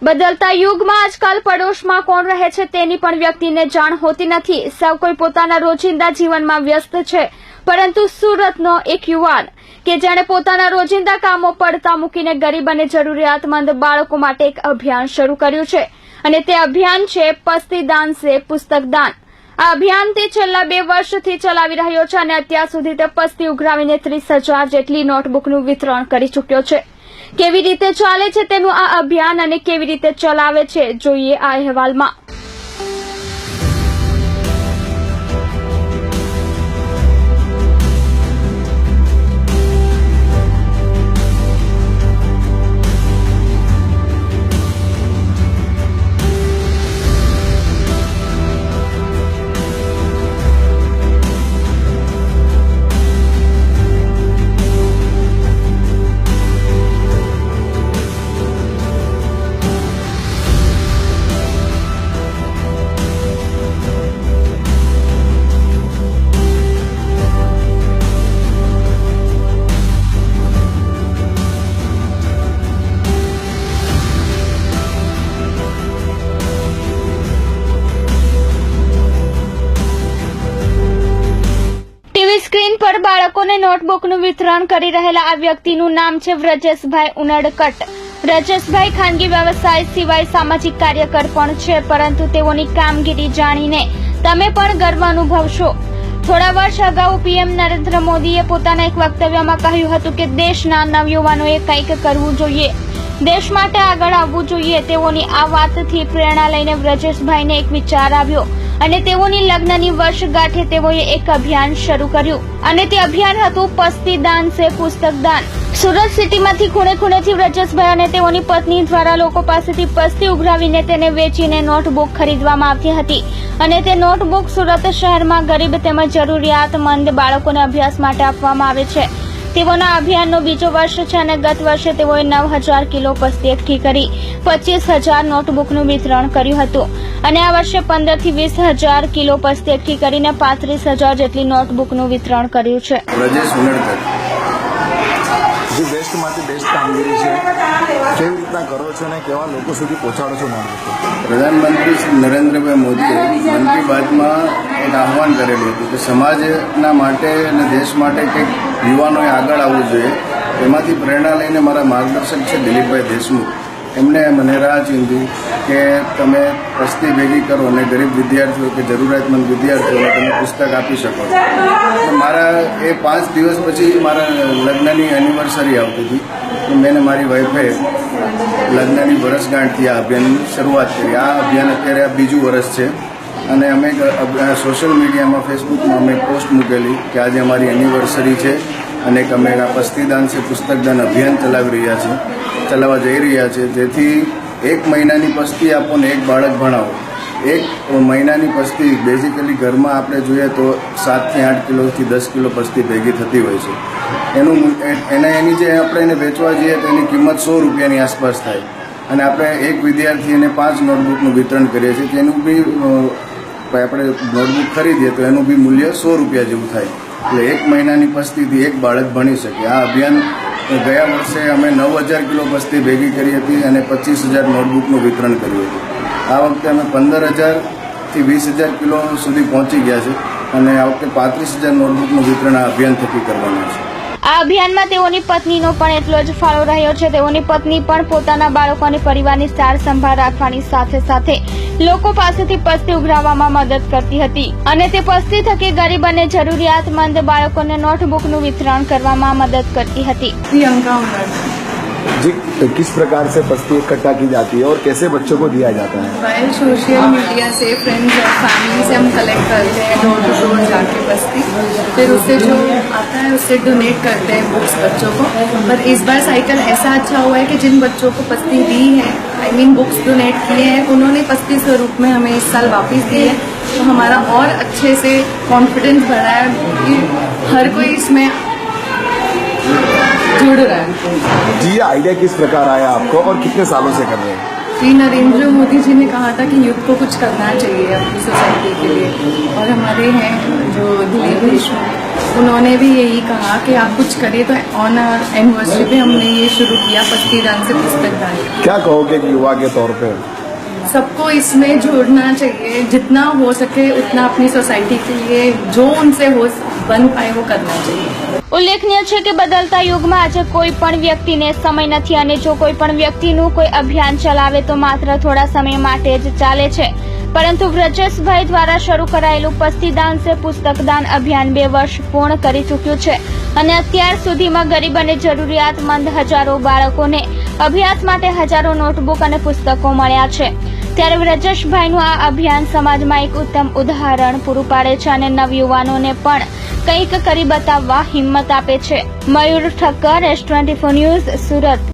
બદલતા યુગમાં આજકાલ પડોશમાં કોણ રહે છે તેની પણ વ્યક્તિને જાણ હોતી નથી। સૌ કોઈ પોતાના રોજિંદા જીવનમાં વ્યસ્ત છે, પરંતુ સુરતનો એક યુવાન કે જેણે પોતાના રોજિંદા કામો પડતા મૂકીને ગરીબ અને જરૂરિયાતમંદ બાળકો માટે એક અભિયાન શરૂ કર્યું છે અને તે અભિયાન છે પસ્તી દાન સે પુસ્તક દાન। આ અભિયાન તે છેલ્લા 2 વર્ષથી ચલાવી રહ્યો છે અને અત્યાર સુધી તે પસ્તી ઉઘરાવીને 30,000 જેટલી નોટબુકનું વિતરણ કરી ચૂક્યો છે। કેવી રીતે ચાલે છે તેનું આ અભિયાન અને કેવી રીતે ચલાવે છે જોઈએ આ અહેવાલમાં। સ્ક્રીન પર બાળકોને નોટબુકનું વિતરણ કરી રહેલા આ વ્યક્તિનું નામ છે વ્રજેશભાઈ ઉનડકટ। વ્રજેશભાઈ ખાનગી વ્યવસાય સિવાય સામાજિક કાર્યકર પણ છે, પરંતુ તેઓની કામગીરી જાણીને તમે પણ ગર્વ અનુભવશો। થોડા વર્ષ અગાઉ પીએમ નરેન્દ્ર મોદીએ પોતાના એક વક્તવ્યમાં કહ્યું હતું કે દેશના નવયુવાનોએ કંઈક કરવું જોઈએ, દેશ માટે આગળ આવવું જોઈએ। તેઓની આ વાતથી પ્રેરણા લઈને વ્રજેશભાઈને એક વિચાર આવ્યો અને તેઓની લગ્નની વર્ષગાંઠે તેઓએ એક અભિયાન શરૂ કર્યું અને તે અભિયાન હતું પસ્તી દાન સે પુસ્તક દાન। સુરત સિટીમાંથી ખૂણે ખૂણેથી વ્રજેશભાઈ અને તેઓની પત્ની દ્વારા લોકો પાસેથી પસ્તી ઉઘરાવીને તેને વેચીને નોટબુક ખરીદવામાં આવતી હતી અને તે નોટબુક સુરત શહેરમાં ગરીબ તેમજ જરૂરિયાતમંદ બાળકોને અભ્યાસ માટે આપવામાં આવે છે। તેઓના અભિયાનનો બીજો વર્ષ છે અને ગત વર્ષે તેઓએ 9,000 કિલો પસ્તી એકઠી કરી 25,000 નોટબુકનું વિતરણ કર્યું હતું અને આ વર્ષે 15 થી 20,000 કિલો પસ્તી એકઠી કરીને 35,000 જેટલી નોટબુકનું વિતરણ કર્યું છે। વ્રજેશ ઉનડકટ જે બેસ્ટ માંથી બેસ્ટ કામગીરી છે, કેવી રીતના કરો છો અને કેવા લોકો સુધી પહોંચાડો છો? પ્રધાનમંત્રી શ્રી નરેન્દ્રભાઈ મોદીએ મન કી બાતમાં એક આહવાન કરેલું હતું કે સમાજના માટે અને દેશ માટે કંઈક યુવાનોએ આગળ આવવું જોઈએ। એમાંથી પ્રેરણા લઈને મારા માર્ગદર્શક છે દિલીપભાઈ દેશમુખ, એમણે મને રાહ ચીંધી કે તમે પસ્તી ભેગી કરો અને ગરીબ વિદ્યાર્થીઓ કે જરૂરિયાતમંદ વિદ્યાર્થીઓને તમે પુસ્તક આપી શકો। તો મારા એ 5 દિવસ પછી મારા લગ્નની એનિવર્સરી આવતી હતી, તો મેં મારી વાઈફે લગ્નની વર્ષગાંઠથી આ અભિયાનની શરૂઆત કરી। આ અભિયાન અત્યારે આ બીજું વર્ષ છે અને અમે સોશિયલ મીડિયામાં ફેસબુકમાં અમે પોસ્ટ મૂકેલી કે આજે અમારી એનિવર્સરી છે અને અમે આ પસ્તીદાન છે પુસ્તકદાન અભિયાન ચલાવવા જઈ રહ્યા છે, જેથી 1 મહિનાની પસ્તી આપો ને એક બાળક ભણાવો। 1 મહિનાની પસ્તી બેઝિકલી ઘરમાં આપણે જોઈએ તો 7 થી 8 કિલોથી 10 કિલો પસ્તી ભેગી થતી હોય છે। એની જે આપણે એને વેચવા જઈએ તો એની કિંમત 100 રૂપિયાની આસપાસ થાય અને આપણે એક વિદ્યાર્થીને 5 નોટબુકનું વિતરણ કરીએ છીએ, તેનું બી આપણે નોટબુક ખરીદીએ તો એનું બી મૂલ્ય 100 રૂપિયા જેવું થાય। એટલે 1 મહિનાની પસ્તીથી એક બાળક ભણી શકે। આ અભિયાન ગયા વર્ષે અમે 9,000 કિલો પસ્તી ભેગી કરી હતી અને 25,000 નોટબુકનું વિતરણ કર્યું હતું। આ વખતે અમે 15,000 થી 20,000 કિલો સુધી પહોંચી ગયા છે અને આ વખતે 35,000 નોટબુકનું વિતરણ આ અભિયાન થકી કરવાનું છે। આ અભિયાનમાં તેઓની પત્નીનો પણ એટલો જ ફાળો રહ્યો છે। તેઓની પત્ની પણ પોતાના બાળકો અને પરિવારની સાર સંભાળ રાખવાની સાથે સાથે લોકો પાસેથી પસ્તી ઉઘરાવવામાં મદદ કરતી હતી અને તે પસ્તી થકી ગરીબ અને જરૂરિયાતમંદ બાળકોને નોટબુકનું વિતરણ કરવામાં મદદ કરતી હતી। जी, किस प्रकार से पस्ती इकट्ठा की जाती है और कैसे बच्चों को दिया जाता है? मोबाइल सोशल मीडिया से फ्रेंड्स और फैमिली से हम कलेक्ट करते हैं डोर टू डोर जाके पस्ती, फिर उससे जो आता है उससे डोनेट करते हैं बुक्स बच्चों को। पर इस बार साइकिल ऐसा अच्छा हुआ है कि जिन बच्चों को पस्ती दी है, आई मीन बुक्स डोनेट किए हैं, उन्होंने पस्ती स्वरूप में हमें इस साल वापस दी है। तो हमारा और अच्छे से कॉन्फिडेंस बढ़ा है कि हर कोई इसमें जुड़ रहा है। जी, ये आइडिया किस प्रकार आया आपको और कितने सालों से कर रहे हैं? श्री नरेंद्र मोदी जी ने कहा था कि यूथ को कुछ करना चाहिए अपनी सोसाइटी के लिए, और हमारे हैं जो दिलीप देशमुख उन्होंने भी यही कहा कि आप कुछ करिए, तो ऑन एनिवर्सरी पे हमने ये शुरू किया पस्तीदान से पुस्तक दान। क्या कहोगे कि युवा के तौर पे? सबको इसमें जुड़ना चाहिए, जितना हो सके उतना अपनी सोसाइटी के लिए जो उनसे हो बन पाए वो करना चाहिए। ઉલ્લેખનીય છે કે બદલતા યુગમાં આજે કોઈ પણ વ્યક્તિને સમય નથી અને જો કોઈ પણ વ્યક્તિનું કોઈ અભિયાન ચલાવે તો માત્ર થોડા સમય માટે જ ચાલે છે, પરંતુ વ્રજેશભાઈ દ્વારા શરૂ કરાયેલું પસ્તીદાન સે પુસ્તકદાન અભિયાન 2 વર્ષ પૂર્ણ કરી ચૂક્યું છે અને અત્યાર સુધીમાં ગરીબ અને જરૂરિયાતમંદ હજારો બાળકોને અભ્યાસ માટે હજારો નોટબુક અને પુસ્તકો મળ્યા છે। ત્યારે વ્રજેશભાઈનું આ અભિયાન સમાજમાં એક ઉત્તમ ઉદાહરણ પૂરું પાડે છે અને નવયુવાનોને પણ કંઈક કરી બતાવવા હિંમત આપે છે। મયુર ઠક્કર, S24 ન્યૂઝ, સુરત।